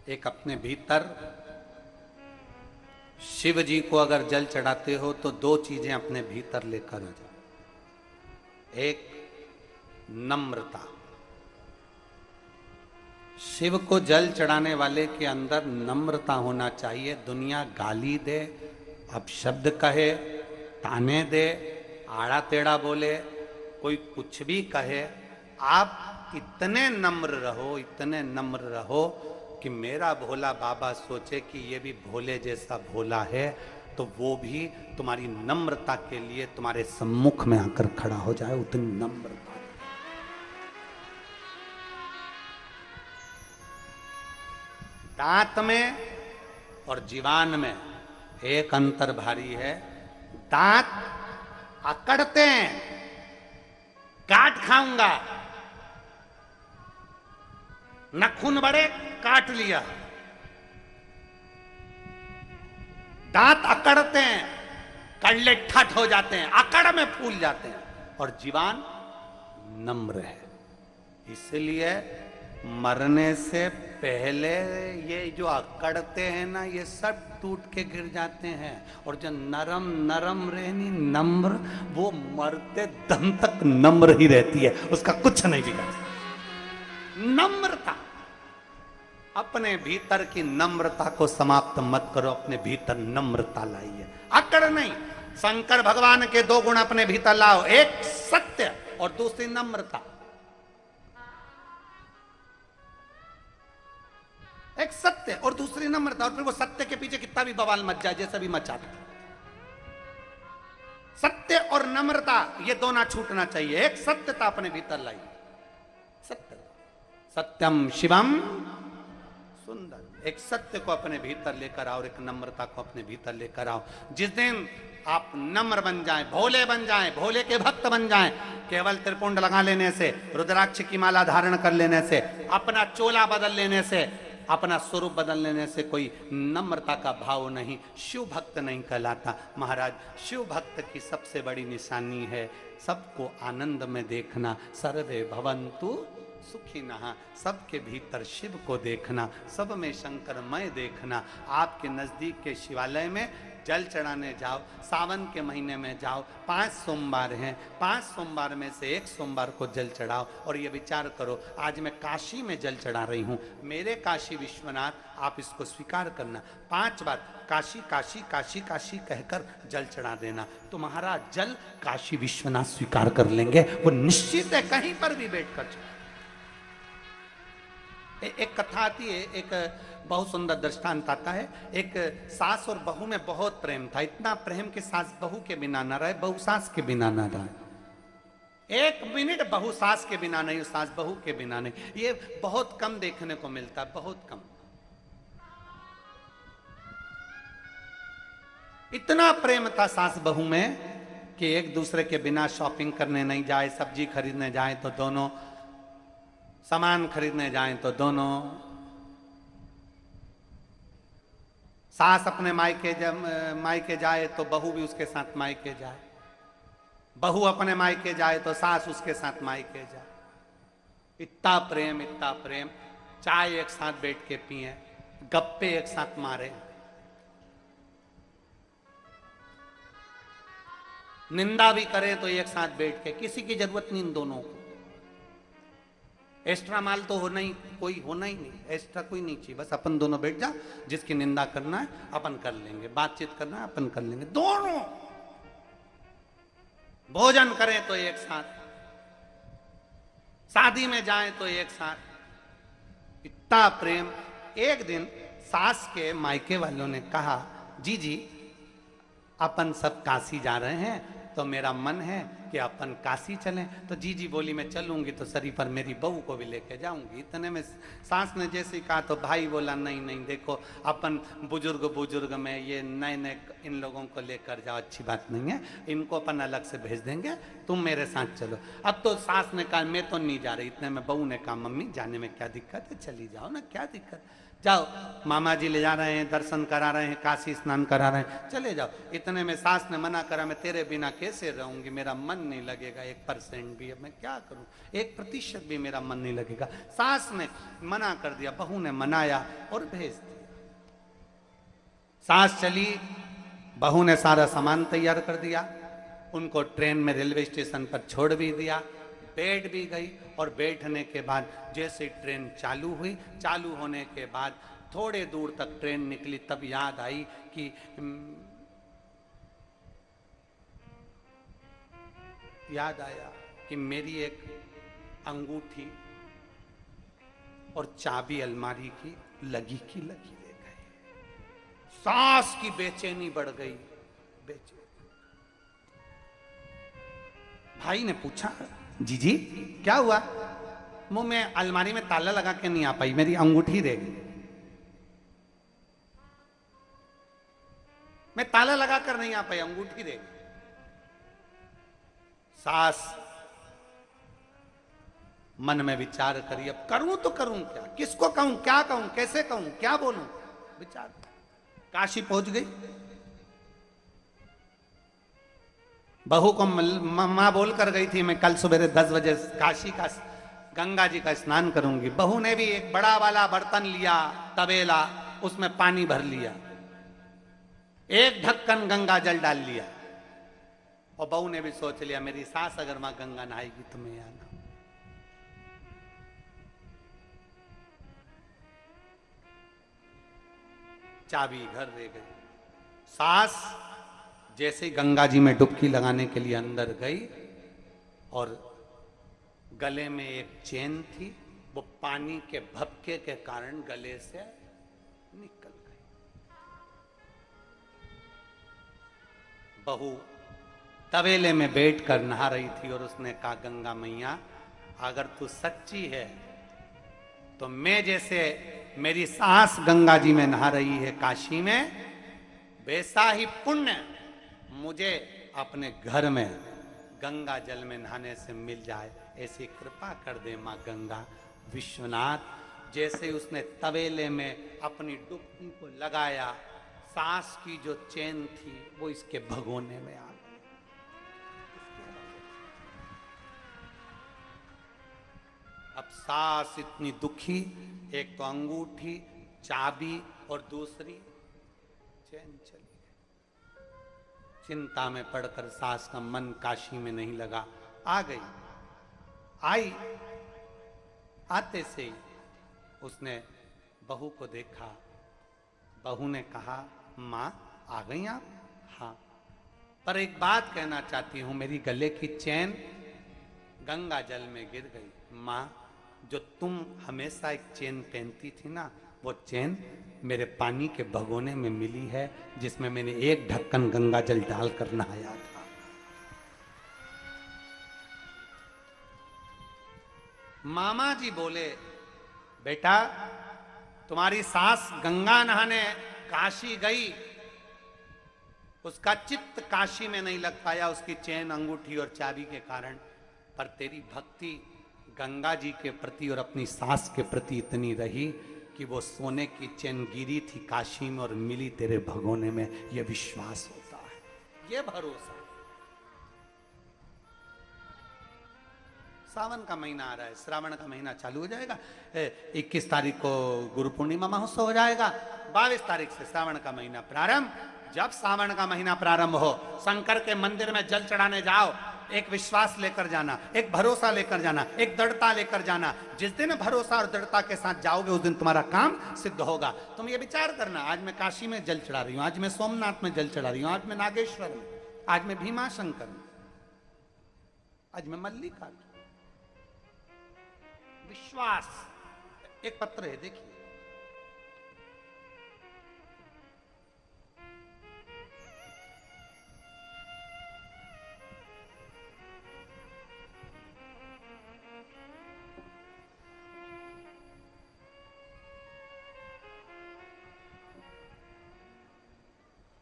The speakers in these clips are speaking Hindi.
एक अपने भीतर शिव जी को अगर जल चढ़ाते हो तो दो चीजें अपने भीतर लेकर आ जाओ। एक नम्रता, शिव को जल चढ़ाने वाले के अंदर नम्रता होना चाहिए। दुनिया गाली दे, अपशब्द कहे, ताने दे, आड़ा टेढ़ा बोले, कोई कुछ भी कहे, आप इतने नम्र रहो, इतने नम्र रहो कि मेरा भोला बाबा सोचे कि ये भी भोले जैसा भोला है, तो वो भी तुम्हारी नम्रता के लिए तुम्हारे सम्मुख में आकर खड़ा हो जाए, उतनी नम्रता। दांत में और जीवान में एक अंतर भारी है। दांत अकड़ते हैं, काट खाऊंगा, नखून बड़े काट लिया। दांत अकड़ते हैं, कड़ले ठट हो जाते हैं, अकड़ में फूल जाते हैं। और जीवान नम्र है, इसलिए मरने से पहले ये जो अकड़ते हैं ना, ये सब टूट के गिर जाते हैं। और जो नरम नरम रहनी नम्र, वो मरते दम तक नम्र ही रहती है, उसका कुछ नहीं बिगड़ता। नम्रता, अपने भीतर की नम्रता को समाप्त मत करो, अपने भीतर नम्रता लाइए, अकड़ नहीं। शंकर भगवान के दो गुण अपने भीतर लाओ, एक सत्य और दूसरी नम्रता। एक सत्य और दूसरी नम्रता, और फिर वो सत्य के पीछे कितना भी बवाल मच जाए, जैसा भी मचा दे, सत्य और नम्रता ये दोनों छूटना चाहिए। एक सत्यता अपने भीतर लाई, सत्य, सत्यम शिवम सुंदर। एक सत्य को अपने भीतर लेकर आओ, एक नम्रता को अपने भीतर लेकर आओ। जिस दिन आप नम्र बन जाएं, भोले बन जाएं, भोले के भक्त बन जाएं, केवल त्रिपुंड लगा लेने से, रुद्राक्ष की माला धारण कर लेने से, अपना चोला बदल लेने से, अपना स्वरूप बदल लेने से कोई नम्रता का भाव नहीं, शिव भक्त नहीं कहलाता। महाराज, शिव भक्त की सबसे बड़ी निशानी है सबको आनंद में देखना। सर्वे भवन्तु सुखिनः, सबके भीतर शिव को देखना, सब में शंकरमय देखना। आपके नजदीक के शिवालय में जल चढ़ाने जाओ, सावन के महीने में जाओ, 5 सोमवार हैं, 5 सोमवार में से एक सोमवार को जल चढ़ाओ। और ये विचार करो, आज मैं काशी में जल चढ़ा रही हूँ, मेरे काशी विश्वनाथ, आप इसको स्वीकार करना। 5 बार काशी काशी काशी काशी कहकर जल चढ़ा देना, तो महाराज जल काशी विश्वनाथ स्वीकार कर लेंगे, वो निश्चित है, कहीं पर भी बैठ कर। एक कथा आती है, एक बहुत सुंदर दृष्टांत आता है। एक सास और बहू में बहुत प्रेम था, इतना प्रेम कि सास बहू के बिना न रहे, बहू सास के बिना न रहे। 1 मिनट बहू सास के बिना नहीं, सास बहू के बिना नहीं। ये बहुत कम देखने को मिलता है, बहुत कम। इतना प्रेम था सास बहू में कि एक दूसरे के बिना शॉपिंग करने नहीं जाए, सब्जी खरीदने जाए तो दोनों, सामान खरीदने जाएं तो दोनों, सास अपने मायके जाए तो बहू भी उसके साथ मायके जाए, बहू अपने मायके जाए तो सास उसके साथ मायके जाए। इतना प्रेम, इतना प्रेम। चाय एक साथ बैठ के पिए, गप्पे एक साथ मारे, निंदा भी करें तो एक साथ बैठ के, किसी की जरूरत नहीं इन दोनों को। एक्स्ट्रा माल तो होना ही नहीं, एक्स्ट्रा कोई नहीं चाहिए, बस अपन दोनों बैठ जा, जिसकी निंदा करना है अपन कर लेंगे, बातचीत करना है अपन कर लेंगे। दोनों भोजन करें तो एक साथ, शादी में जाएं तो एक साथ, इतना प्रेम। एक दिन सास के मायके वालों ने कहा, जी अपन सब काशी जा रहे हैं, तो मेरा मन है कि अपन काशी चलें। तो जी बोली, मैं चलूंगी तो सरी पर मेरी बहू को भी लेके जाऊंगी। इतने में सास ने जैसे कहा तो भाई बोला, नहीं देखो, अपन बुजुर्ग में ये नए इन लोगों को लेकर जाओ, अच्छी बात नहीं है, इनको अपन अलग से भेज देंगे, तुम मेरे साथ चलो। अब तो सास ने कहा मैं तो नहीं जा रही। इतने में बहू ने कहा, मम्मी जाने में क्या दिक्कत है, चली जाओ ना, क्या दिक्कत, जाओ, मामा जी ले जा रहे हैं, दर्शन करा रहे हैं, काशी स्नान करा रहे हैं, चले जाओ। इतने में सास ने मना करा, मैं तेरे बिना कैसे रहूंगी, मेरा मन नहीं लगेगा 1% भी, अब मैं क्या करूं, 1% भी मेरा मन नहीं लगेगा। सास ने मना कर दिया, बहू ने मनाया और भेज दिया। सास चली, बहू ने सारा सामान तैयार कर दिया, उनको ट्रेन में रेलवे स्टेशन पर छोड़ भी दिया, बैठ भी गई। और बैठने के बाद जैसे ट्रेन चालू हुई, चालू होने के बाद थोड़े दूर तक ट्रेन निकली, तब याद आई कि याद आया कि मेरी एक अंगूठी और चाबी अलमारी की लगी रह गई। सास की बेचैनी बढ़ गई, बेचैनी। भाई ने पूछा, जीजी क्या हुआ? मुंह में अलमारी में ताला लगा के नहीं आ पाई, मेरी अंगूठी रह गई। मैं ताला लगा कर नहीं आ पाई, अंगूठी रह गई। सास मन में विचार करी, अब करूं तो करूं क्या, किसको कहूं, क्या कहूं, कैसे कहूं, क्या बोलूं, विचार। काशी पहुंच गई, बहू को मां बोल कर गई थी मैं कल सुबह 10 बजे काशी का गंगा जी का स्नान करूंगी। बहू ने भी एक बड़ा वाला बर्तन लिया, तबेला, उसमें पानी भर लिया, एक ढक्कन गंगा जल डाल लिया। और बहू ने भी सोच लिया मेरी सास अगर मां गंगा नहाएगी तो मैं आना। चाबी घर रह गई। सास जैसे गंगा जी में डुबकी लगाने के लिए अंदर गई और गले में एक चेन थी, वो पानी के भपके के कारण गले से निकल गई। बहू तवेले में बैठकर नहा रही थी और उसने कहा, गंगा मैया अगर तू सच्ची है तो मैं जैसे मेरी सास गंगा जी में नहा रही है काशी में, वैसा ही पुण्य मुझे अपने घर में गंगा जल में नहाने से मिल जाए, ऐसी कृपा कर दे मां गंगा। विश्वनाथ जैसे उसने तवेले में अपनी डुबकी को लगाया, सास की जो चेन थी वो इसके भगोने में आ गई। अब सास इतनी दुखी, एक तो अंगूठी, चाबी और दूसरी चैन चली गई। चिंता में पड़कर सास का मन काशी में नहीं लगा। आ गई, आई, आते से ही उसने बहू को देखा। बहू ने कहा, मां आ गई आप? हाँ, पर एक बात कहना चाहती हूं, मेरी गले की चैन गंगा जल में गिर गई। मां, जो तुम हमेशा एक चेन पहनती थी ना, वो चेन मेरे पानी के भगोने में मिली है, जिसमें मैंने एक ढक्कन गंगा जल डालकर नहाया था। मामा जी बोले, बेटा तुम्हारी सास गंगा नहाने काशी गई, उसका चित्त काशी में नहीं लग पाया उसकी चैन, अंगूठी और चाबी के कारण, पर तेरी भक्ति गंगा जी के प्रति और अपनी सास के प्रति इतनी रही कि वो सोने की चैन गिरी थी काशी में और मिली तेरे भगोने में। ये विश्वास होता है, ये भरोसा। सावन का महीना आ रहा है, श्रावण का महीना चालू हो जाएगा। 21 तारीख को गुरु पूर्णिमा महोत्सव हो जाएगा, 22 तारीख से श्रावण का महीना प्रारंभ। जब सावन का महीना प्रारंभ हो, शंकर के मंदिर में जल चढ़ाने जाओ, एक विश्वास लेकर जाना, एक भरोसा लेकर जाना, एक दृढ़ता लेकर जाना। जिस दिन भरोसा और दृढ़ता के साथ जाओगे उस दिन तुम्हारा काम सिद्ध होगा। तुम ये विचार करना, आज मैं काशी में जल चढ़ा रही हूं, आज मैं सोमनाथ में जल चढ़ा रही हूं, आज मैं नागेश्वर में, आज मैं भीमा शंकर में, आज मैं मल्लिका। विश्वास। एक पत्र है, देखिए,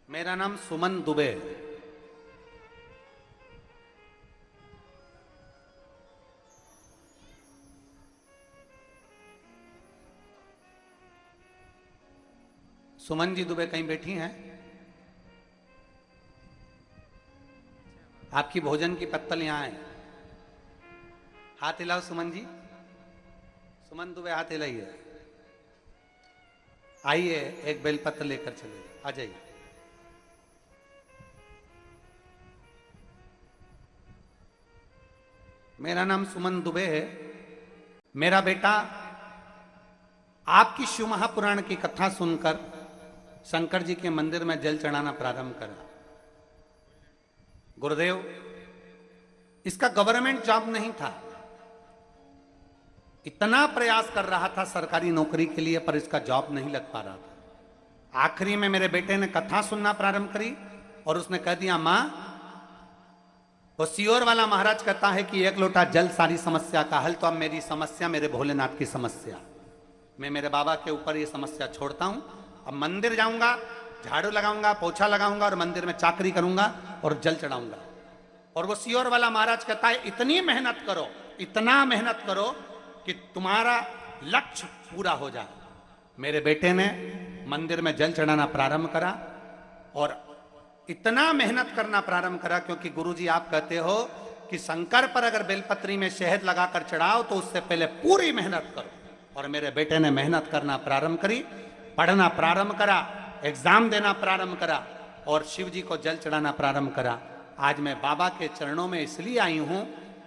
मेरा नाम सुमन दुबे है। सुमन जी दुबे कहीं बैठी हैं? आपकी भोजन की पत्तल यहां है। हाथ हिलाओ सुमन जी, सुमन दुबे हाथ हिलाइए। आइए एक बेलपत्र लेकर चले, आ जाइए। मेरा नाम सुमन दुबे है। मेरा बेटा आपकी शिव महापुराण की कथा सुनकर शंकर जी के मंदिर में जल चढ़ाना प्रारंभ करा। गुरुदेव, इसका गवर्नमेंट जॉब नहीं था, इतना प्रयास कर रहा था सरकारी नौकरी के लिए, पर इसका जॉब नहीं लग पा रहा था। आखिरी में मेरे बेटे ने कथा सुनना प्रारंभ करी और उसने कह दिया, मां, वो सियोर वाला महाराज कहता है कि एक लोटा जल सारी समस्या का हल, तो अब मेरी समस्या मेरे भोलेनाथ की समस्या। मैं मेरे बाबा के ऊपर ये समस्या छोड़ता हूं। अब मंदिर जाऊंगा, झाड़ू लगाऊंगा, पोछा लगाऊंगा और मंदिर में चाकरी करूंगा और जल चढ़ाऊंगा। और वो सियोर वाला महाराज कहता है, इतनी मेहनत करो, इतना मेहनत करो कि तुम्हारा लक्ष्य पूरा हो जाए। मेरे बेटे ने मंदिर में जल चढ़ाना प्रारंभ करा और इतना मेहनत करना प्रारंभ करा, क्योंकि गुरुजी आप कहते हो कि शंकर पर अगर बेलपत्री में शहद लगाकर चढ़ाओ तो उससे पहले पूरी मेहनत करो। और मेरे बेटे ने मेहनत करना प्रारंभ करी, पढ़ना प्रारंभ करा, एग्जाम देना प्रारंभ करा और शिव जी को जल चढ़ाना प्रारंभ करा। आज मैं बाबा के चरणों में इसलिए आई हूं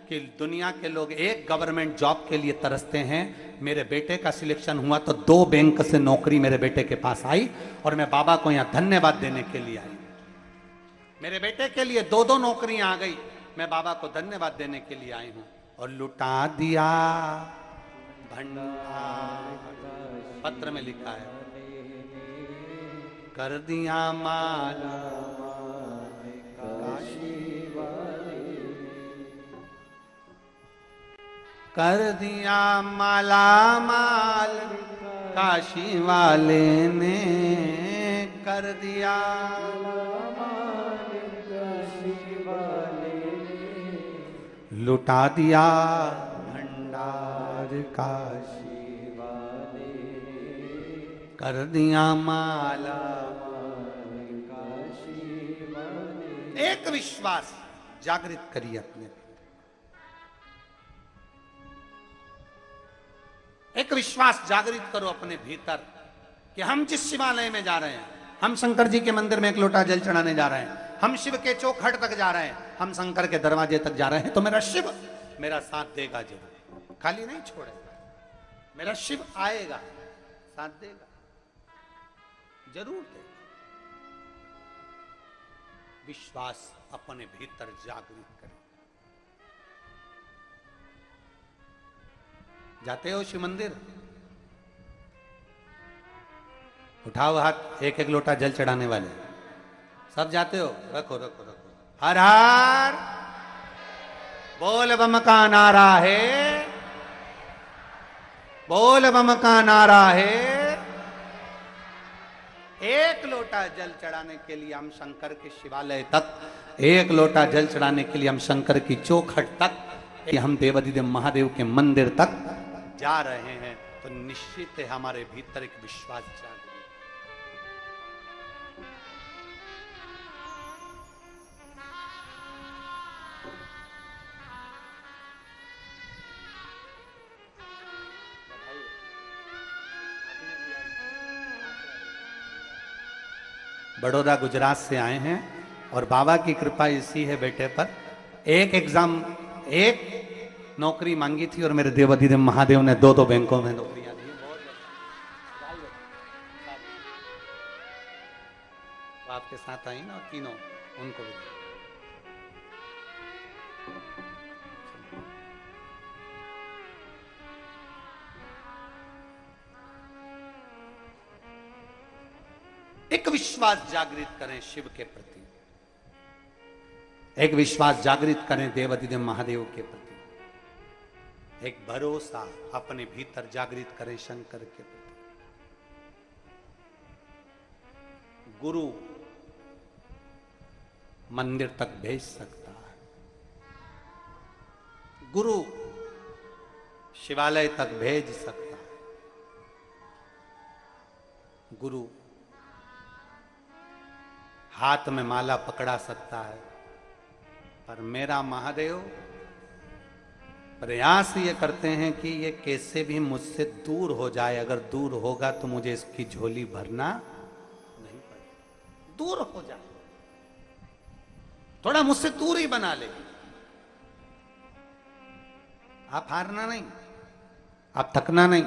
कि दुनिया के लोग एक गवर्नमेंट जॉब के लिए तरसते हैं। मेरे बेटे का सिलेक्शन हुआ तो 2 बैंक से नौकरी मेरे बेटे के पास आई और मैं बाबा को यहां धन्यवाद देने के लिए आई। मेरे बेटे के लिए 2 नौकरियां आ गई, मैं बाबा को धन्यवाद देने के लिए आई हूं। और लुटा दिया भंडार, पत्र में लिखा है, कर दिया माला काशी वाले, कर दिया माला माल काशी वाले ने, कर दिया लुटा दिया भंडार काशी वाले, कर दिया माला काशी वाले। एक विश्वास जागृत करिए अपने, एक विश्वास जागृत करो अपने भीतर कि हम जिस शिवालय में जा रहे हैं, हम शंकर जी के मंदिर में एक लोटा जल चढ़ाने जा रहे हैं, हम शिव के चौखट तक जा रहे हैं, हम शंकर के दरवाजे तक जा रहे हैं, तो मेरा शिव मेरा साथ देगा जरूर, खाली नहीं छोड़ेगा। मेरा शिव आएगा, साथ देगा, जरूर देगा। विश्वास अपने भीतर जागृत करें। जाते हो शिव मंदिर, उठाओ हाथ, एक एक लोटा जल चढ़ाने वाले सब जाते हो, रखो रखो रखो। हर हर बोल बम का नारा है, बोल बम का नारा है। एक लोटा जल चढ़ाने के लिए हम शंकर के शिवालय तक, एक लोटा जल चढ़ाने के लिए हम शंकर की चौखट तक, हम देवाधिदेव महादेव के मंदिर तक जा रहे हैं, तो निश्चित है हमारे भीतर एक विश्वास जागृत। बड़ौदा गुजरात से आए हैं और बाबा की कृपा इसी है बेटे पर। एक एग्जाम, एक नौकरी मांगी थी और मेरे देवाधिदेव महादेव ने 2 बैंकों में नौकरियां दी। तो आपके साथ आई ना तीनों, उनको भी एक विश्वास जागृत करें शिव के प्रति, एक विश्वास जागृत करें देवाधिदेव महादेव के प्रति, एक भरोसा अपने भीतर जागृत करें शंकर के प्रति। गुरु मंदिर तक भेज सकता है, गुरु शिवालय तक भेज सकता है, गुरु हाथ में माला पकड़ा सकता है, पर मेरा महादेव प्रयास ये करते हैं कि ये कैसे भी मुझसे दूर हो जाए। अगर दूर होगा तो मुझे इसकी झोली भरना नहीं पड़ेगा। दूर हो जाए, थोड़ा मुझसे दूर ही बना ले। आप हारना नहीं, आप थकना नहीं।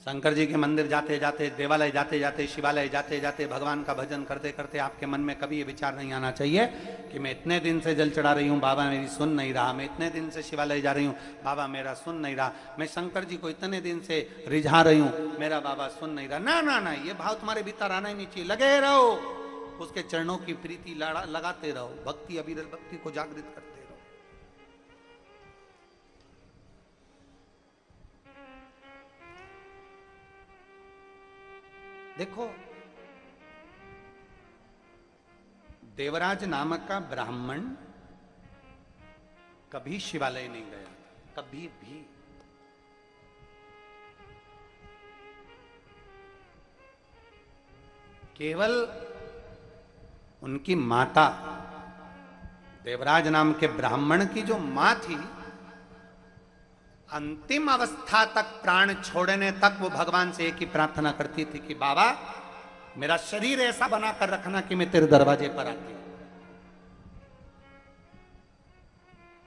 शंकर जी के मंदिर जाते जाते, देवालय जाते जाते, शिवालय जाते जाते, भगवान का भजन करते करते आपके मन में कभी ये विचार नहीं आना चाहिए कि मैं इतने दिन से जल चढ़ा रही हूँ, बाबा मेरी सुन नहीं रहा। मैं इतने दिन से शिवालय जा रही हूँ, बाबा मेरा सुन नहीं रहा। मैं शंकर जी को इतने दिन से रिझा रही हूँ, मेरा बाबा सुन नहीं रहा। ना ना ना, ये भाव तुम्हारे भीतर आना ही नहीं चाहिए। लगे रहो, उसके चरणों की प्रीति लगाते रहो, भक्ति अविरल भक्ति को जागृत करते रहो। देखो, देवराज नामक का ब्राह्मण कभी शिवालय नहीं गया था, कभी भी। केवल उनकी माता, देवराज नाम के ब्राह्मण की जो मां थी, अंतिम अवस्था तक, प्राण छोड़ने तक वो भगवान से एक ही प्रार्थना करती थी कि बाबा मेरा शरीर ऐसा बनाकर रखना कि मैं तेरे दरवाजे पर आती हूं।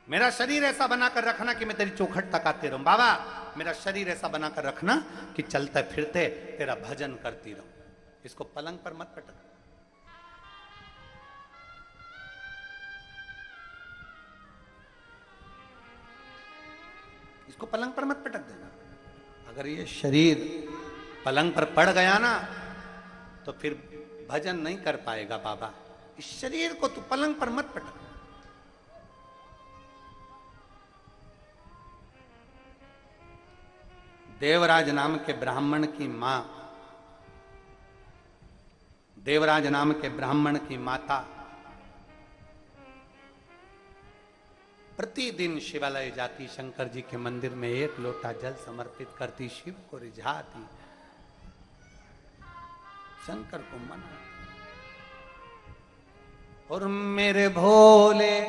मेरा शरीर ऐसा बनाकर रखना कि मैं तेरी चौखट तक आते रहूं। बाबा मेरा शरीर ऐसा बनाकर रखना कि चलते फिरते तेरा भजन करती रहूं। इसको पलंग पर मत पटक। इसको पलंग पर मत पटक देना। अगर ये शरीर पलंग पर पड़ गया ना तो फिर भजन नहीं कर पाएगा। बाबा इस शरीर को तू पलंग पर मत पटक। देवराज नाम के ब्राह्मण की मां, देवराज नाम के ब्राह्मण की माता प्रतिदिन शिवालय जाती, शंकर जी के मंदिर में एक लोटा जल समर्पित करती, शिव को रिझाती, शंकर को मना। और मेरे भोले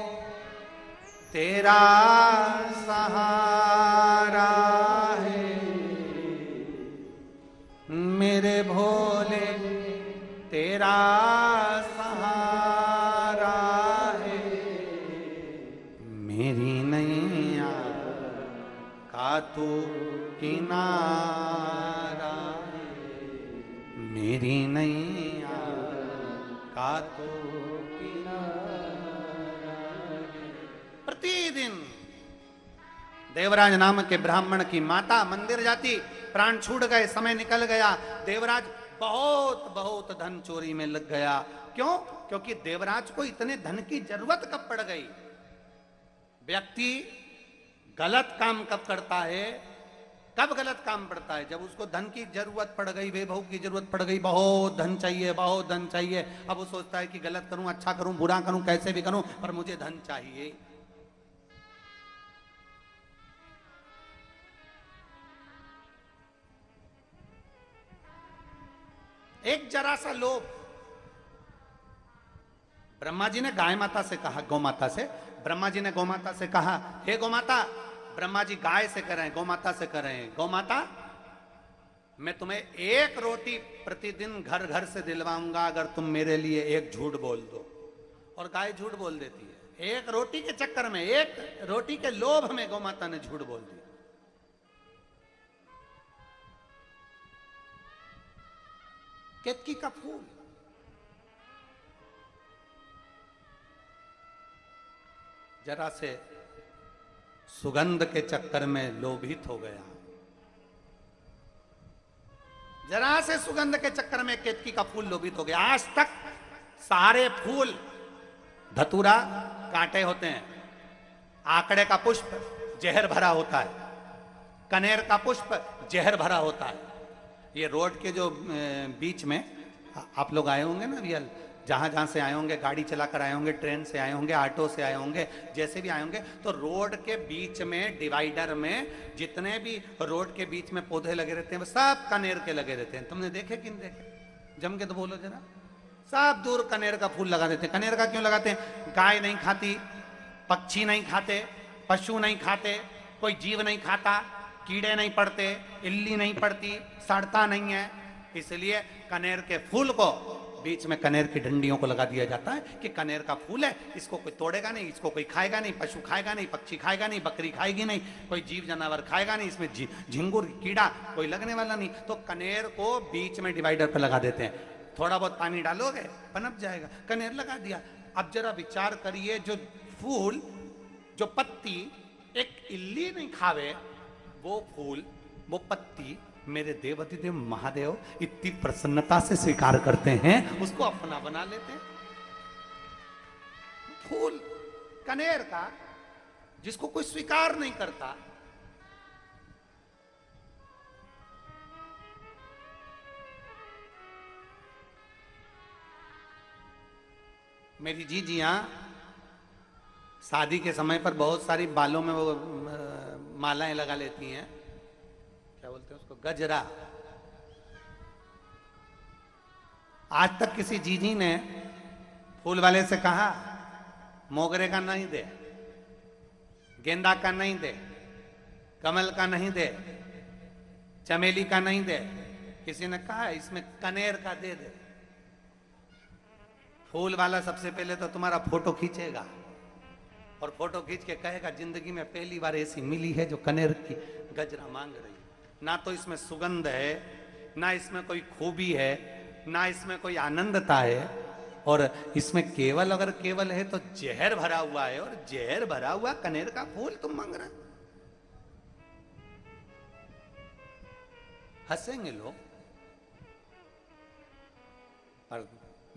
तेरा सहारा है, मेरे भोले तेरा सहारा है, मेरी नैया का तू किनारा, मेरी नैया का तू किनारा। प्रतिदिन देवराज नाम के ब्राह्मण की माता मंदिर जाती, प्राण छूट गए, समय निकल गया, देवराज बहुत बहुत धन चोरी में लग गया। क्यों? क्योंकि देवराज को इतने धन की जरूरत कब पड़ गई। व्यक्ति गलत काम कब करता है, कब गलत काम पड़ता है? जब उसको धन की जरूरत पड़ गई, वैभव की जरूरत पड़ गई, बहुत धन चाहिए, बहुत धन चाहिए। अब वो सोचता है कि गलत करूं, अच्छा करूं, बुरा करूं, कैसे भी करूं, पर मुझे धन चाहिए। एक जरा सा लोभ। ब्रह्मा जी ने गाय माता से कहा, गौ माता से, ब्रह्मा जी ने गौ माता से कहा, हे गौ माता, ब्रह्मा जी गाय से कर रहे हैं, गौ माता से कर रहे हैं, गौ माता मैं तुम्हें एक रोटी प्रतिदिन घर घर से दिलवाऊंगा अगर तुम मेरे लिए एक झूठ बोल दो। और गाय झूठ बोल देती है। एक रोटी के चक्कर में, एक रोटी के लोभ में गौ माता ने झूठ बोल दिया। केतकी का फूल, जरा से सुगंध के चक्कर में लोभित हो गया, जरा से सुगंध के चक्कर में केतकी का फूल लोभित हो गया। आज तक सारे फूल धतूरा कांटे होते हैं, आंकड़े का पुष्प जहर भरा होता है, कनेर का पुष्प जहर भरा होता है। ये रोड के जो बीच में आप लोग आए होंगे ना, रियल जहां जहां से आए होंगे, गाड़ी चलाकर आए होंगे, ट्रेन से आए होंगे, ऑटो से आए होंगे, जैसे भी आए होंगे, तो रोड के बीच में, डिवाइडर में जितने भी रोड के बीच में पौधे लगे रहते हैं, वो सब कनेर के लगे रहते हैं। तुमने देखे कि नहीं देखे? जम के तो बोलो जरा। सब दूर कनेर का फूल लगा देते हैं। कनेर का क्यों लगाते हैं? गाय नहीं खाती, पक्षी नहीं खाते, पशु नहीं खाते, कोई जीव नहीं खाता, कीड़े नहीं पड़ते, इल्ली नहीं पड़ती, सड़ता नहीं है, इसलिए कनेर के फूल को बीच में कनेर की डंडियों को लगा दिया जाता है कि कनेर का फूल है, इसको कोई तोड़ेगा नहीं, इसको कोई खाएगा नहीं, पशु खाएगा नहीं, पक्षी खाएगा नहीं, बकरी खाएगी नहीं, कोई जीव जानवर खाएगा नहीं, इसमें झिंगुर कीड़ा कोई लगने वाला नहीं। तो कनेर को बीच में डिवाइडर पर लगा देते हैं। थोड़ा बहुत पानी डालोगे पनप जाएगा, कनेर लगा दिया। अब जरा विचार करिए, जो फूल, जो पत्ती एक इल्ली नहीं खावे, वो फूल, वो पत्ती मेरे देवाधिदेव महादेव इतनी प्रसन्नता से स्वीकार करते हैं, उसको अपना बना लेते हैं। फूल कनेर का जिसको कोई स्वीकार नहीं करता, मेरी जीजियां शादी के समय पर बहुत सारी बालों में वो मालाएं लगा लेती हैं, क्या बोलते हैं उसको, गजरा। आज तक किसी जीजी ने फूल वाले से कहा मोगरे का नहीं दे, गेंदा का नहीं दे, कमल का नहीं दे, चमेली का नहीं दे, किसी ने कहा इसमें कनेर का दे दे। फूल वाला सबसे पहले तो तुम्हारा फोटो खींचेगा और फोटो खींच के कहेगा जिंदगी में पहली बार ऐसी मिली है जो कनेर की गजरा मांग रही है। ना तो इसमें सुगंध है, ना इसमें कोई खूबी है, ना इसमें कोई आनंदता है, और इसमें केवल, अगर केवल है तो जहर भरा हुआ है, और जहर भरा हुआ कनेर का फूल तुम मांग रहे। हंसेंगे लोग, पर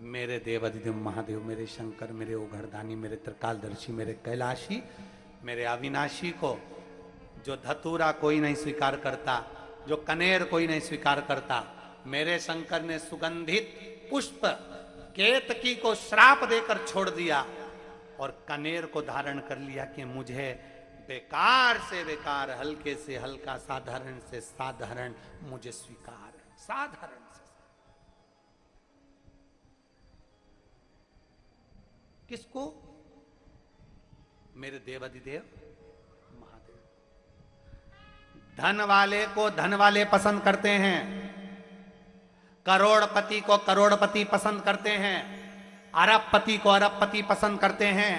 मेरे देवाधिदेव महादेव, मेरे शंकर, मेरे ओघरदानी, मेरे त्रिकालदर्शी, मेरे कैलाशी, मेरे अविनाशी को जो धतूरा कोई नहीं स्वीकार करता, जो कनेर कोई नहीं स्वीकार करता, मेरे शंकर ने सुगंधित पुष्प केतकी को श्राप देकर छोड़ दिया और कनेर को धारण कर लिया कि मुझे बेकार से बेकार, हल्के से हल्का, साधारण से साधारण मुझे स्वीकार है। साधारण से किसको? मेरे देवाधिदेव महादेव। धन वाले को धन वाले पसंद करते हैं, करोड़पति को करोड़पति पसंद करते हैं, अरबपति को अरबपति पसंद करते हैं,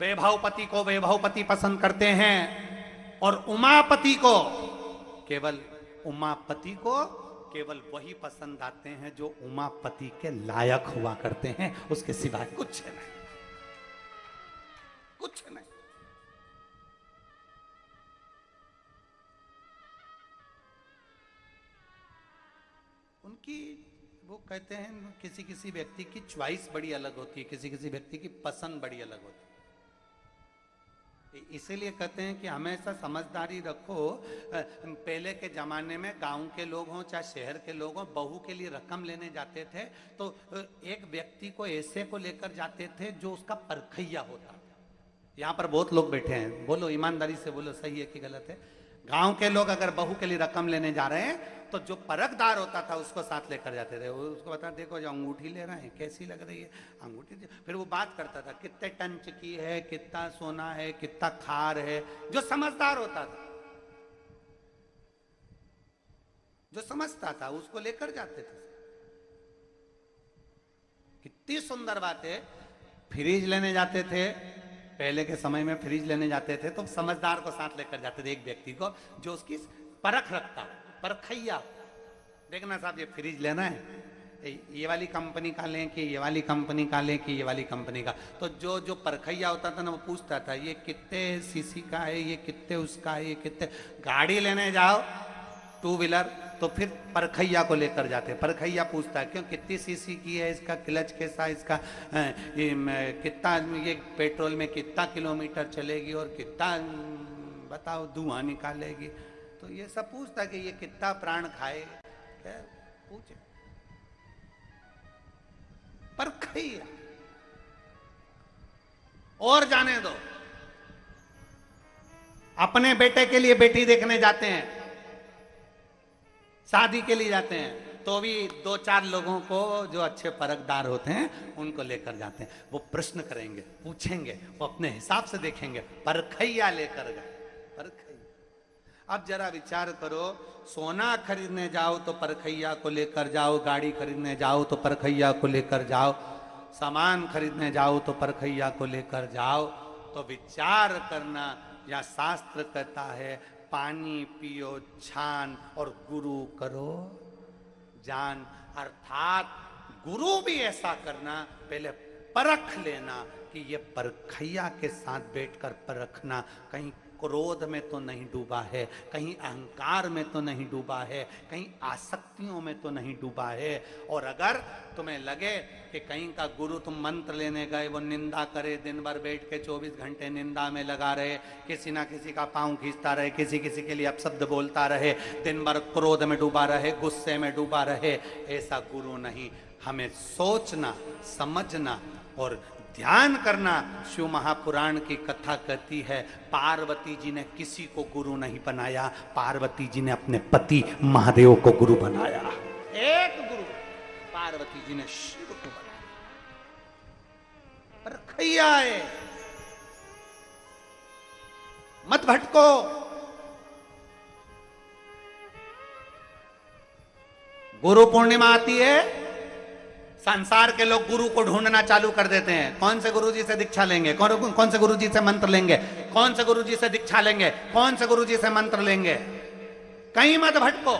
वैभवपति को वैभवपति पसंद करते हैं, और उमापति को, केवल उमापति को केवल वही पसंद आते हैं जो उमापति के लायक हुआ करते हैं, उसके सिवाय कुछ नहीं, कुछ नहीं। उनकी, वो कहते हैं किसी किसी व्यक्ति की चॉइस बड़ी अलग होती है, किसी किसी व्यक्ति की पसंद बड़ी अलग होती है। इसीलिए कहते हैं कि हमेशा समझदारी रखो। पहले के जमाने में गांव के लोग हों चाहे शहर के लोग हों, बहू के लिए रकम लेने जाते थे तो एक व्यक्ति को ऐसे को लेकर जाते थे जो उसका परखैया होता। यहाँ पर बहुत लोग बैठे हैं, बोलो ईमानदारी से बोलो, सही है कि गलत है? गांव के लोग अगर बहू के लिए रकम लेने जा रहे हैं तो जो परखदार होता था उसको साथ लेकर जाते थे। वो उसको बता, देखो जो अंगूठी ले रहे हैं कैसी लग रही है अंगूठी, फिर वो बात करता था कितने टंच की है, कितना सोना है, कितना खार है। जो समझदार होता था, जो समझता था, उसको लेकर जाते थे। कितनी सुंदर बात है। फ्रिज लेने जाते थे, पहले के समय में फ्रिज लेने जाते थे तो समझदार को साथ लेकर जाते थे, एक व्यक्ति को जो उसकी परख रखता, परखैया। देखना साहब ये फ्रिज लेना है, ये वाली कंपनी का लें कि ये वाली कंपनी का लें कि ये वाली कंपनी का। तो जो जो परखैया होता था ना, वो पूछता था ये कितने सीसी का है, ये कितने उसका है, ये कितने। गाड़ी लेने जाओ टू व्हीलर तो फिर परखैया को लेकर जाते। परखैया पूछता है क्यों, कितनी सीसी की है, इसका क्लच कैसा, इसका कितना, ये पेट्रोल में कितना किलोमीटर चलेगी और कितना बताओ धुआं निकालेगी। तो ये सब पूछता कि ये कितना प्राण खाए, क्या पूछे। परखैया। और जाने दो, अपने बेटे के लिए बेटी देखने जाते हैं, शादी के लिए जाते हैं, तो भी 2-4 लोगों को जो अच्छे परखदार होते हैं उनको लेकर जाते हैं। वो प्रश्न करेंगे, पूछेंगे, वो अपने हिसाब से देखेंगे, परखैया लेकर गए। परखैया। अब जरा विचार करो, सोना खरीदने जाओ तो परखैया को लेकर जाओ, गाड़ी खरीदने जाओ तो परखैया को लेकर जाओ, सामान खरीदने जाओ तो परखैया को लेकर जाओ, तो विचार करना। या शास्त्र कहता है पानी पियो छान और गुरु करो जान। अर्थात गुरु भी ऐसा करना, पहले परख लेना कि ये परखैया के साथ बैठकर परखना, कहीं क्रोध में तो नहीं डूबा है, कहीं अहंकार में तो नहीं डूबा है, कहीं आसक्तियों में तो नहीं डूबा है। और अगर तुम्हें लगे कि कहीं का गुरु, तुम मंत्र लेने गए, वो निंदा करे, दिन भर बैठ के 24 घंटे निंदा में लगा रहे, किसी ना किसी का पांव खींचता रहे, किसी किसी के लिए अपशब्द बोलता रहे, दिन भर क्रोध में डूबा रहे, गुस्से में डूबा रहे, ऐसा गुरु नहीं। हमें सोचना, समझना और ध्यान करना। शिव महापुराण की कथा कहती है पार्वती जी ने किसी को गुरु नहीं बनाया, पार्वती जी ने अपने पति महादेव को गुरु बनाया। एक गुरु पार्वती जी ने शिव को बनाया। परखैया है, मत भटको। गुरु पूर्णिमा आती है, संसार के लोग गुरु को ढूंढना चालू कर देते हैं। कौन से गुरु जी से दीक्षा लेंगे, कौन से गुरु जी से मंत्र लेंगे, कौन से गुरु जी से दीक्षा लेंगे, कौन से गुरु जी से मंत्र लेंगे। कहीं मत भटको।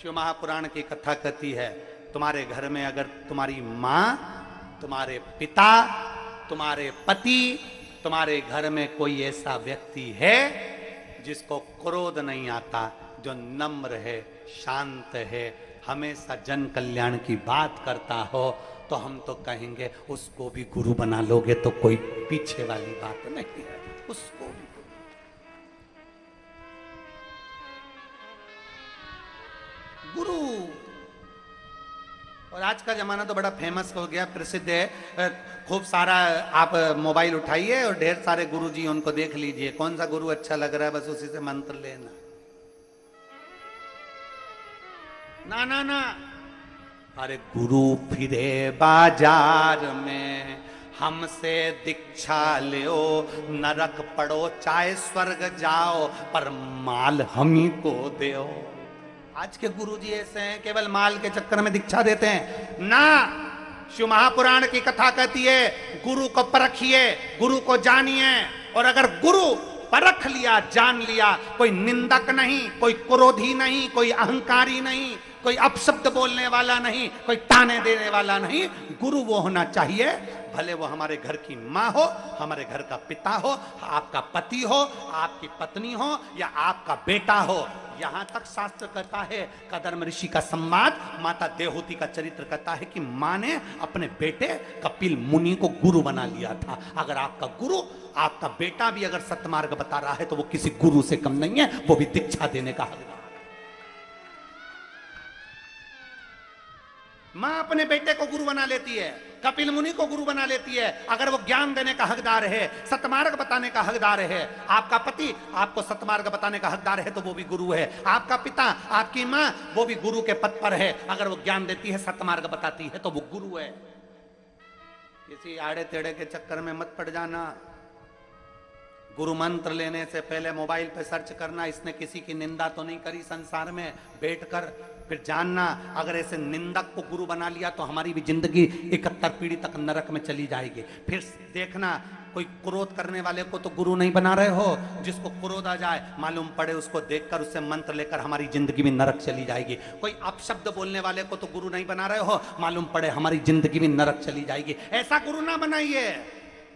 शिव महापुराण की कथा कहती है तुम्हारे घर में अगर तुम्हारी मां, तुम्हारे पिता, तुम्हारे पति, तुम्हारे घर में कोई ऐसा व्यक्ति है जिसको क्रोध नहीं आता, जो नम्र है, शांत है, हमेशा जन कल्याण की बात करता हो, तो हम तो कहेंगे उसको भी गुरु बना लोगे तो कोई पीछे वाली बात नहीं है। उसको भी गुरु। और आज का जमाना तो बड़ा फेमस हो गया, प्रसिद्ध है, खूब सारा। आप मोबाइल उठाइए और ढेर सारे गुरु जी उनको देख लीजिए, कौन सा गुरु अच्छा लग रहा है बस उसी से मंत्र लेना। ना ना ना, अरे गुरु फिरे बाजार में हमसे दीक्षा लो, नरक पड़ो चाहे स्वर्ग जाओ, पर माल हम ही को दो। आज के गुरु जी ऐसे हैं, केवल माल के चक्कर में दीक्षा देते हैं ना। शिव महापुराण की कथा कहती है गुरु को परखिए, गुरु को जानिए। और अगर गुरु परख लिया, जान लिया, कोई निंदक नहीं, कोई क्रोधी नहीं, कोई अहंकारी नहीं, कोई अपशब्द बोलने वाला नहीं, कोई ताने देने वाला नहीं, गुरु वो होना चाहिए। भले वो हमारे घर की माँ हो, हमारे घर का पिता हो, आपका पति हो, आपकी पत्नी हो, या आपका बेटा हो। यहां तक शास्त्र कहता है, कदर्म ऋषि का संवाद, माता देवहूति का चरित्र कहता है कि मां ने अपने बेटे कपिल मुनि को गुरु बना लिया था। अगर आपका गुरु, आपका बेटा भी अगर सत्मार्ग बता रहा है तो वो किसी गुरु से कम नहीं है, वो भी दीक्षा देने का हकदार। मां अपने बेटे को गुरु बना लेती है, कपिल मुनि को गुरु बना लेती है, अगर वो ज्ञान देने का हकदार है, सतमार्ग बताने का हकदार है। आपका पति आपको सतमार्ग बताने का हकदार है तो वो भी गुरु है। आपका पिता, आपकी मां, वो भी गुरु के पद पर है, अगर वो ज्ञान देती है, सतमार्ग बताती है तो वो गुरु है। किसी आड़े टेढ़े के चक्कर में मत पड़ जाना। गुरु मंत्र लेने से पहले मोबाइल पे सर्च करना, इसने किसी की निंदा तो नहीं करी संसार में बैठकर। फिर जानना, अगर ऐसे निंदक को गुरु बना लिया तो हमारी भी जिंदगी 71 पीढ़ी तक नरक में चली जाएगी। फिर देखना, कोई क्रोध करने वाले को तो गुरु नहीं बना रहे हो, जिसको क्रोध आ जाए मालूम पड़े उसको देखकर, उससे मंत्र लेकर हमारी जिंदगी में नरक चली जाएगी। कोई अपशब्द बोलने वाले को तो गुरु नहीं बना रहे हो, मालूम पड़े हमारी जिंदगी में नरक चली जाएगी। ऐसा गुरु ना बनाइए।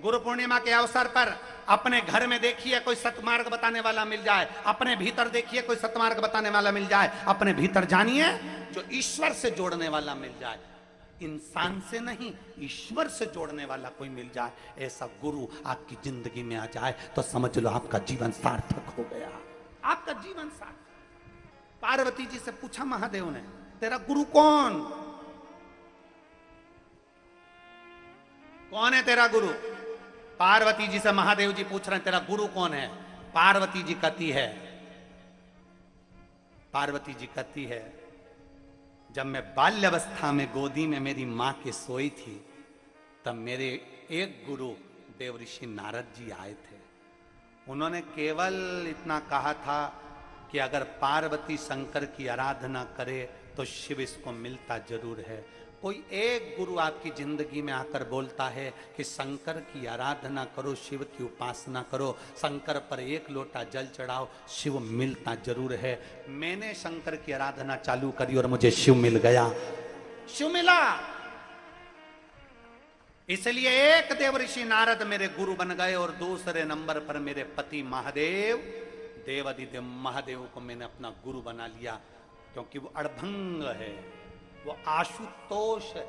गुरु पूर्णिमा के अवसर पर अपने घर में देखिए कोई सतमार्ग बताने वाला मिल जाए, अपने भीतर देखिए कोई सतमार्ग बताने वाला मिल जाए, अपने भीतर जानिए जो ईश्वर से जोड़ने वाला मिल जाए। इंसान से नहीं, ईश्वर से जोड़ने वाला कोई मिल जाए, ऐसा गुरु आपकी जिंदगी में आ जाए तो समझ लो आपका जीवन सार्थक हो गया। आपका जीवन सार्थक। पार्वती जी से पूछा महादेव ने, तेरा गुरु कौन है? तेरा गुरु? पार्वती जी से महादेव जी पूछ रहे हैं तेरा गुरु कौन है? पार्वती जी कहती है जब मैं बाल्यावस्था में गोदी में मेरी माँ के सोई थी, तब मेरे एक गुरु देवऋषि नारद जी आए थे। उन्होंने केवल इतना कहा था कि अगर पार्वती शंकर की आराधना करे तो शिव इसको मिलता जरूर है। कोई एक गुरु आपकी जिंदगी में आकर बोलता है कि शंकर की आराधना करो, शिव की उपासना करो, शंकर पर एक लोटा जल चढ़ाओ, शिव मिलता जरूर है। मैंने शंकर की आराधना चालू करी और मुझे शिव मिल गया, शिव मिला। इसलिए एक देवऋषि नारद मेरे गुरु बन गए और दूसरे नंबर पर मेरे पति महादेव, देवादिदेव महादेव को मैंने अपना गुरु बना लिया, क्योंकि वो अड़भंग है, वो आशुतोष है,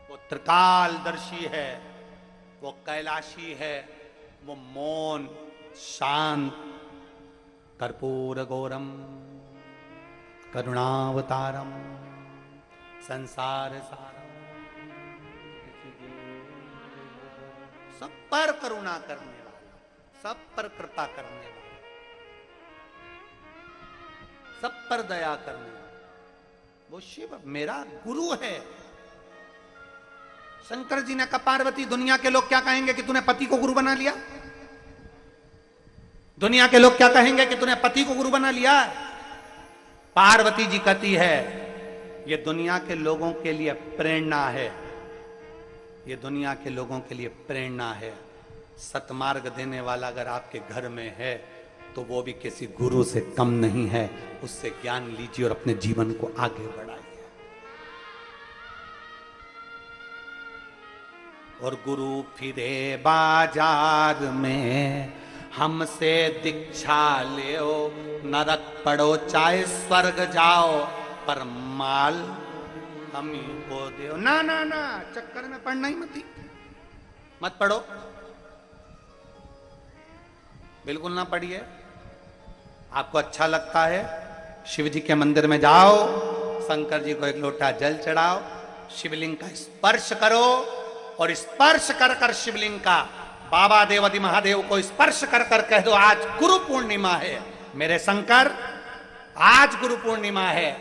वो त्रिकालदर्शी है, वो कैलाशी है, वो मौन शांत कर्पूर गौरम करुणावतारम संसार सारम, सब पर करुणा करने वाला, सब पर कृपा करने वाला, सब पर दया करने वाला, वो शिव मेरा गुरु है। शंकर जी ने कहा पार्वती दुनिया के लोग क्या कहेंगे कि तूने पति को गुरु बना लिया, दुनिया के लोग क्या कहेंगे कि तूने पति को गुरु बना लिया। पार्वती जी कहती है ये दुनिया के लोगों के लिए प्रेरणा है, ये दुनिया के लोगों के लिए प्रेरणा है। सतमार्ग देने वाला अगर आपके घर में है तो वो भी किसी गुरु से कम नहीं है, उससे ज्ञान लीजिए और अपने जीवन को आगे बढ़ाइए। और गुरु फिरे बाजार में हमसे दीक्षा लेओ, नरक पढ़ो चाहे स्वर्ग जाओ, पर माल हम ही को दो। ना ना ना, चक्कर में पढ़ना ही मत पढ़ो, बिल्कुल ना पढ़िए। आपको अच्छा लगता है शिव जी के मंदिर में जाओ, शंकर जी को एक लोटा जल चढ़ाओ, शिवलिंग का स्पर्श करो, और स्पर्श कर कर शिवलिंग का बाबा देवादि महादेव को स्पर्श कर कर कह दो आज गुरु पूर्णिमा है मेरे शंकर, आज गुरु पूर्णिमा है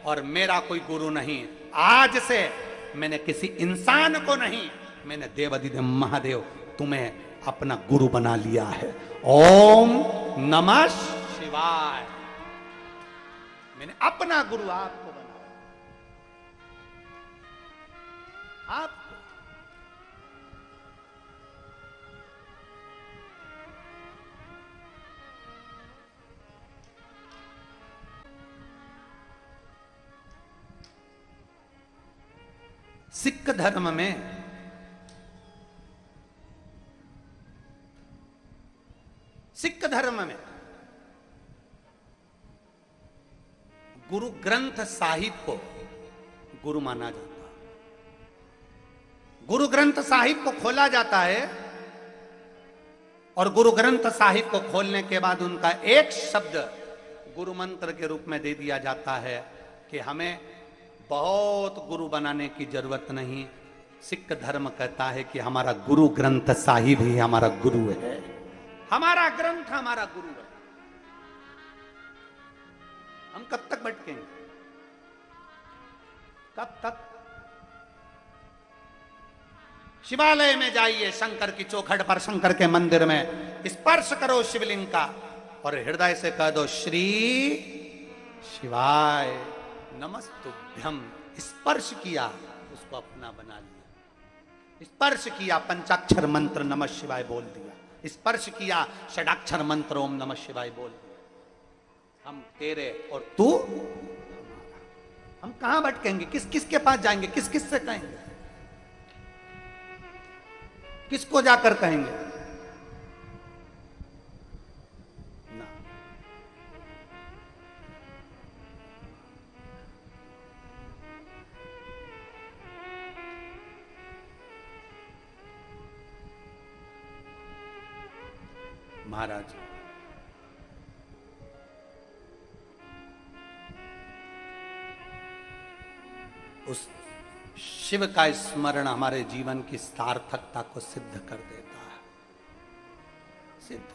और मेरा कोई गुरु नहीं। आज से मैंने किसी इंसान को नहीं, मैंने देवादिदेव महादेव तुम्हें अपना गुरु बना लिया है। ओम नमः शिवाय। मैंने अपना गुरु आपको बनाया, आप सिख धर्म में गुरु ग्रंथ साहिब को गुरु माना जाता है। गुरु ग्रंथ साहिब को खोला जाता है और गुरु ग्रंथ साहिब को खोलने के बाद उनका एक शब्द गुरु मंत्र के रूप में दे दिया जाता है कि हमें बहुत गुरु बनाने की जरूरत नहीं। सिख धर्म कहता है कि हमारा गुरु ग्रंथ साहिब ही हमारा गुरु है, हमारा ग्रंथ हमारा गुरु है। हम कब तक भटकेंगे, कब तक? शिवालय में जाइए, शंकर की चौखट पर, शंकर के मंदिर में स्पर्श करो शिवलिंग का और हृदय से कह दो श्री शिवाय नमस्तुभ्यम। स्पर्श किया, उसको अपना बना लिया। स्पर्श किया, पंचाक्षर मंत्र नमः शिवाय बोल दिया। स्पर्श किया, षडाक्षर मंत्र ओम नमः शिवाय बोल दिया। हम तेरे और तू हमारा। हम कहां भटकेंगे, किस किस के पास जाएंगे, किस किस से कहेंगे, किसको जाकर कहेंगे ना। महाराज उस शिव का स्मरण हमारे जीवन की सार्थकता को सिद्ध कर देता है। सिद्ध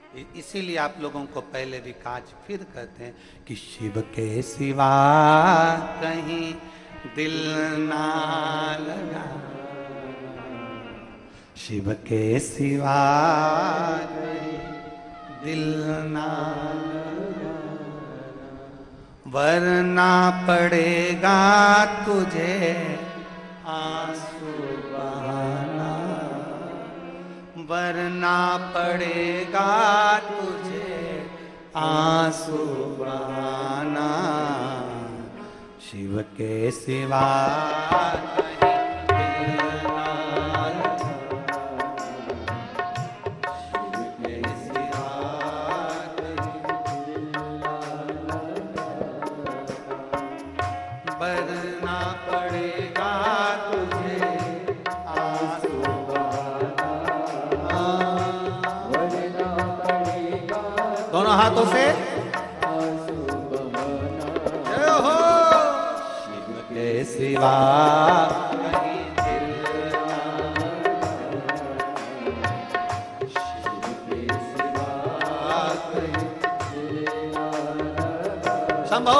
इसीलिए आप लोगों को पहले भी काज फिर कहते हैं कि शिव के सिवा कहीं दिल ना लगा, शिव के सिवा कहीं दिल ना लगा, वरना पड़ेगा तुझे आंसू बहाना, वरना पड़ेगा तुझे आंसू बहाना, शिव के सिवा कहीं दिल ना लगा, शिव के सिवा कहीं दिल ना लगा, वरना पड़ेगा तुझे आंसू बहाना, वरना पड़ेगा दोनों हाथों से आंसू बहाना, जय हो शिव के सिवा कहीं दिल ना लगा, शिव के सिवा कहीं दिल ना लगा। शंभो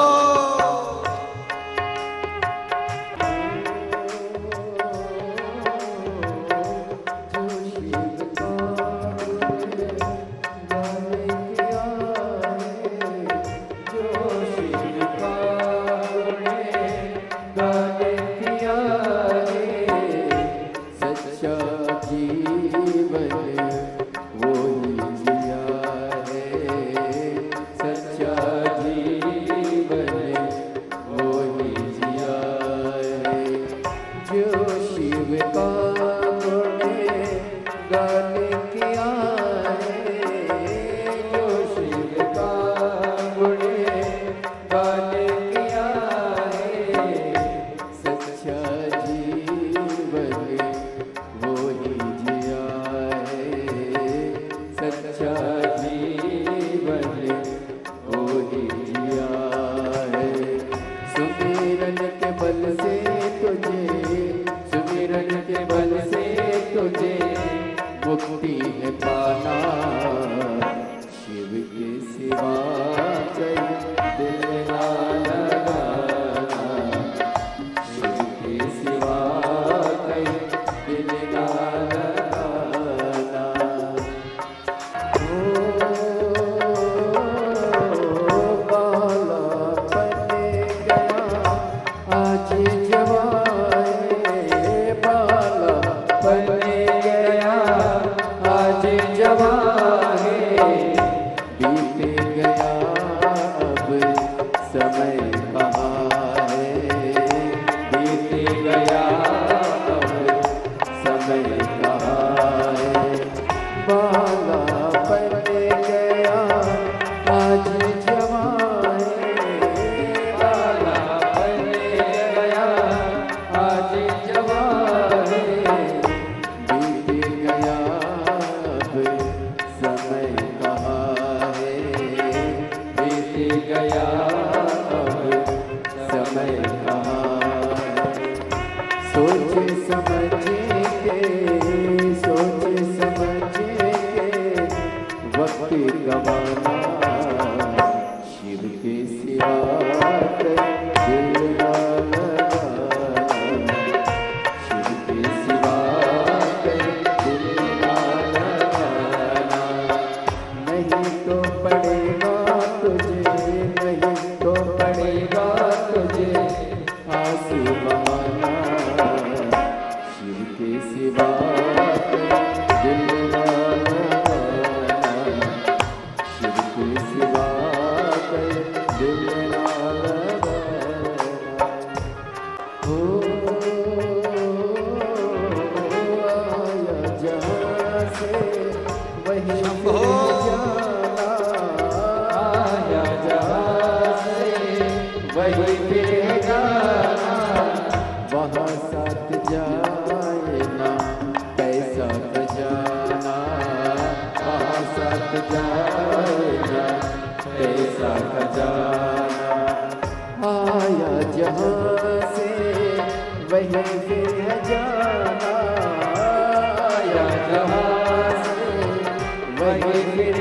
वही फिर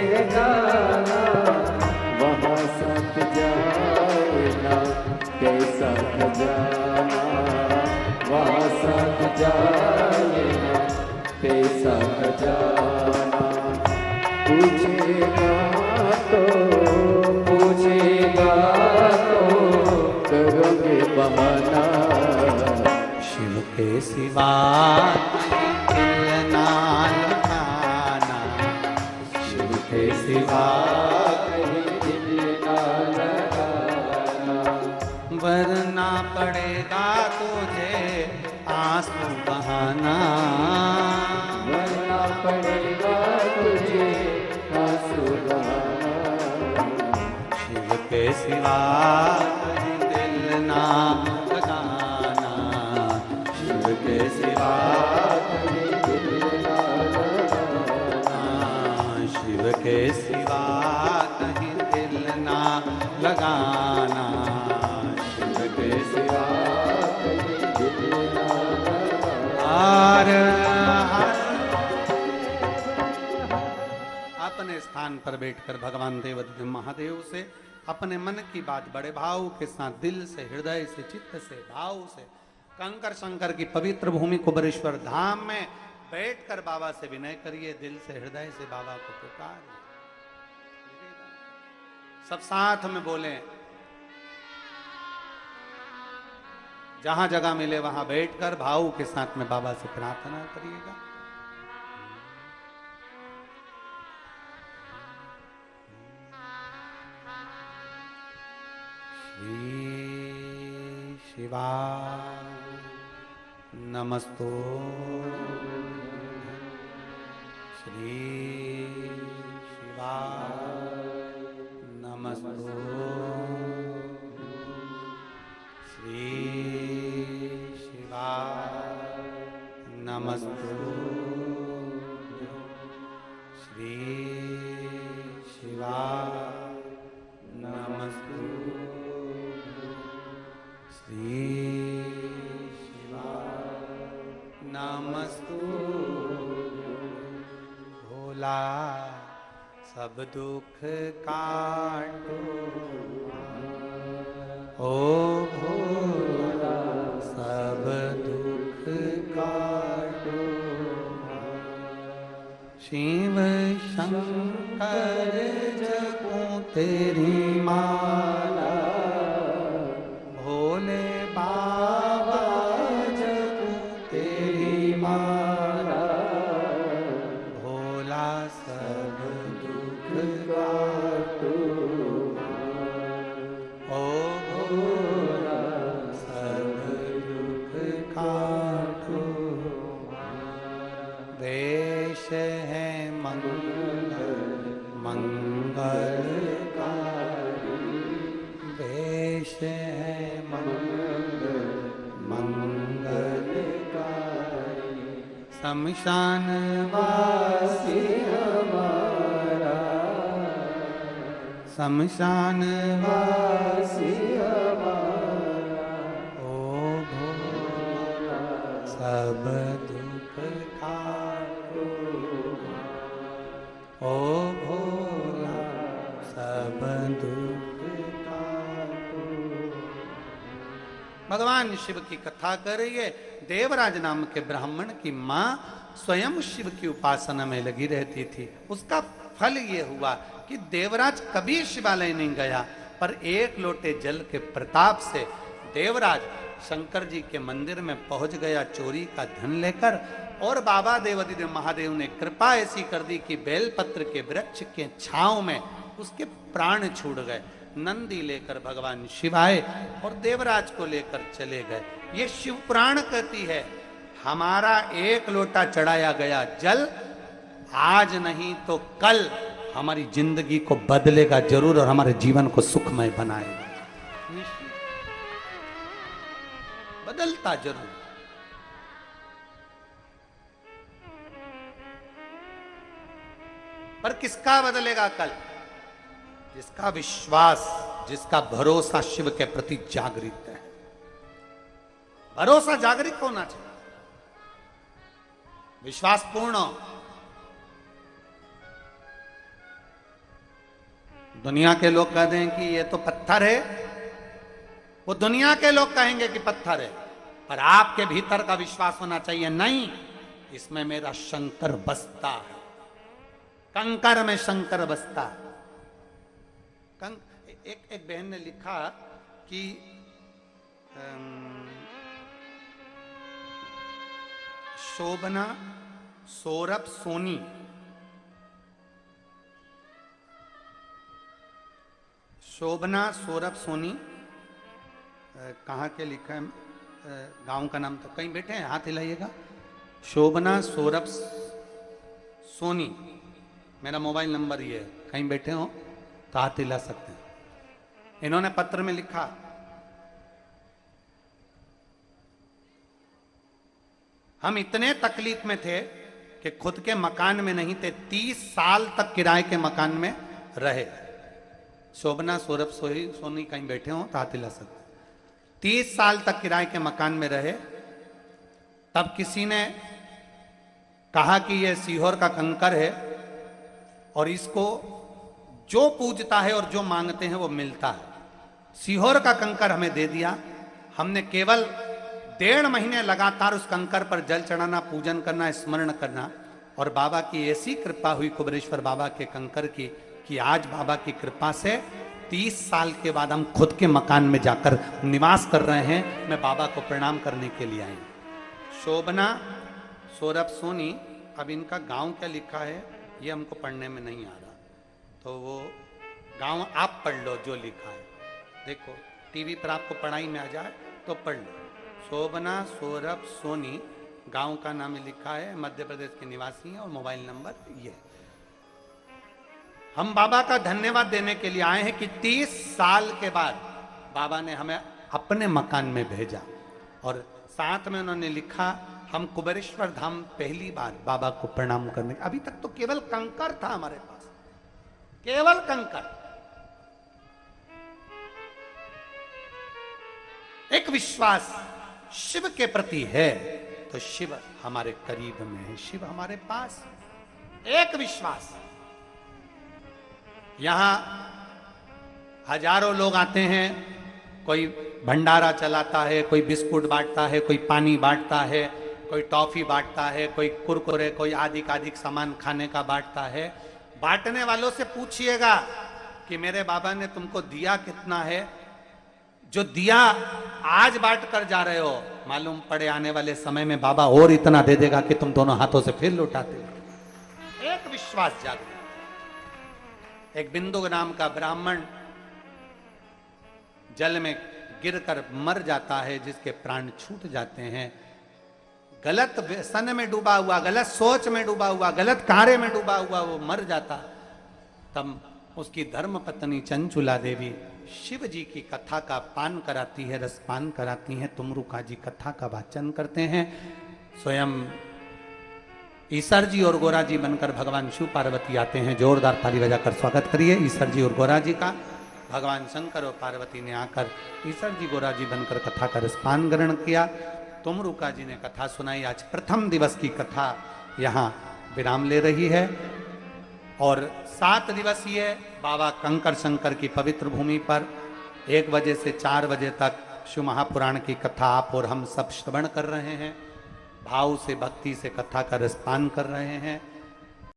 कैसा खजाना वासा जाए ना कैसा खजाना। पूछेगा तो करोगे बहाना। शिव के सिवा दिल ना लगाना, शिव के सिवा दिल ना लगाना। वरना पड़ेगा तुझे आंसू बहाना, वरना पड़ेगा तुझे आंसू बहाना। शिव के सिवा दिल ना लगाना, शिव के सिवा दिल ना लगाना। शिव के सिवा कहीं दिल ना लगाना, शिव के सिवा दिल ना लगाना। हर हर। अपने स्थान पर बैठकर भगवान देवाधिदेव महादेव से अपने मन की बात बड़े भाव के साथ दिल से, हृदय से, चित्त से, भाव से कंकर शंकर की पवित्र भूमि कुबेरेश्वर धाम में बैठकर बाबा से विनय करिए, दिल से हृदय से बाबा को पुकारिए। सब साथ में बोले, जहां जगह मिले वहां बैठकर भाव के साथ में बाबा से प्रार्थना करिएगा। शिवा नमस्तो श्री शिवा नमस्तो श्री शिवा नमस्तो श्री शिवा नमस्तो श्री शिवा नमस्तु। भोला सब दुख काटो, ओ भोला सब दुख काटो। शिव शंकर जपो तेरी माला, भोले बाबा जपो तेरी माला। भोला सब दुख काटो, ओ भोला सब दुख काटो। वेश है मंगलकारी, वेश है मंगलकारी। शमशान वासी हमारा, शमशान वासी हमारा। ओ भोला सब दुख काटो, ओ भोला सब दुख काटो। भगवान शिव की कथा कर रही है। देवराज नाम के ब्राह्मण की मां स्वयं शिव की उपासना में लगी रहती थी। उसका फल ये हुआ कि देवराज कभी शिवालय नहीं गया, पर एक लोटे जल के प्रताप से देवराज शंकर जी के मंदिर में पहुंच गया चोरी का धन लेकर। और बाबा देवाधिदेव महादेव ने कृपा ऐसी कर दी कि बेलपत्र के वृक्ष के छांव में उसके प्राण छूट गए। नंदी लेकर भगवान शिव आए और देवराज को लेकर चले गए। ये शिव पुराण कहती है, हमारा एक लोटा चढ़ाया गया जल आज नहीं तो कल हमारी जिंदगी को बदलेगा जरूर और हमारे जीवन को सुखमय बनाएगा, बदलता जरूर। पर किसका बदलेगा कल? जिसका विश्वास, जिसका भरोसा शिव के प्रति जागृत है। भरोसा जागृत होना चाहिए, विश्वास पूर्ण। दुनिया के लोग कहते हैं कि ये तो पत्थर है, वो दुनिया के लोग कहेंगे कि पत्थर है, पर आपके भीतर का विश्वास होना चाहिए, नहीं, इसमें मेरा शंकर बसता है, कंकर में शंकर बसता है। एक बहन ने लिखा कि शोभना सौरभ सोनी, शोभना सौरभ सोनी, कहाँ के लिखा है, गांव का नाम तो कहीं बैठे हैं, हाथ हिलाइएगा। शोभना सौरभ सोनी, मेरा मोबाइल नंबर ये है, कहीं बैठे हो तो हाथ हिला सकते हैं। इन्होंने पत्र में लिखा, हम इतने तकलीफ में थे कि खुद के मकान में नहीं थे, 30 साल तक किराए के मकान में रहे। शोभना सौरभ सोनी कहीं बैठे हो तो हाथ हिला सकते। 30 साल तक किराए के मकान में रहे। तब किसी ने कहा कि यह सीहोर का कंकर है और इसको जो पूजता है और जो मांगते हैं वो मिलता है। सीहोर का कंकर हमें दे दिया। हमने केवल 1.5 महीने लगातार उस कंकर पर जल चढ़ाना, पूजन करना, स्मरण करना, और बाबा की ऐसी कृपा हुई कुबेरेश्वर बाबा के कंकर की कि आज बाबा की कृपा से 30 साल के बाद हम खुद के मकान में जाकर निवास कर रहे हैं। मैं बाबा को प्रणाम करने के लिए आई। शोभना सौरभ सोनी, अब इनका गांव क्या लिखा है ये हमको पढ़ने में नहीं आ रहा, तो वो गांव आप पढ़ लो जो लिखा है। देखो टीवी पर आपको पढ़ाई में आ जाए तो पढ़ लो। शोभना सौरभ सोनी, गांव का नाम लिखा है, मध्य प्रदेश के निवासी हैं और मोबाइल नंबर ये। हम बाबा का धन्यवाद देने के लिए आए हैं कि 30 साल के बाद बाबा ने हमें अपने मकान में भेजा, और साथ में उन्होंने लिखा, हम कुबेरेश्वर धाम पहली बार बाबा को प्रणाम करने। अभी तक तो केवल कंकर था हमारे पास, केवल कंकर। एक विश्वास शिव के प्रति है तो शिव हमारे करीब में है, शिव हमारे पास। एक विश्वास। यहां हजारों लोग आते हैं, कोई भंडारा चलाता है, कोई बिस्कुट बांटता है, कोई पानी बांटता है, कोई टॉफी बांटता है, कोई कुरकुरे, कोई आधिक सामान खाने का बांटता है। बांटने वालों से पूछिएगा कि मेरे बाबा ने तुमको दिया कितना है। जो दिया आज बांट कर जा रहे हो, मालूम पड़े आने वाले समय में बाबा और इतना दे देगा कि तुम दोनों हाथों से फिर लौटाते हो। एक विश्वास जागृत। एक बिंदु नाम का ब्राह्मण जल में गिरकर मर जाता है, जिसके प्राण छूट जाते हैं। गलत व्यसन में डूबा हुआ, गलत सोच में डूबा हुआ, गलत कार्य में डूबा हुआ वो मर जाता। तब उसकी धर्म पत्नी चंचुला देवी शिव जी की कथा का पान कराती है, रसपान कराती हैं। तुमरुका जी कथा का वाचन करते हैं। स्वयं ईसर जी और गोरा जी बनकर भगवान शिव पार्वती आते हैं। जोरदार ताली बजाकर स्वागत करिए ईसर जी और गोरा जी का। भगवान शंकर और पार्वती ने आकर ईसर जी गोरा जी बनकर कथा का रसपान ग्रहण किया। तुमरुका जी ने कथा सुनाई। आज प्रथम दिवस की कथा यहाँ विराम ले रही है और 7 दिवसीय बाबा कंकर शंकर की पवित्र भूमि पर 1 बजे से 4 बजे तक शिव महापुराण की कथा आप और हम सब श्रवण कर रहे हैं। भाव से, भक्ति से कथा का रसपान कर रहे हैं।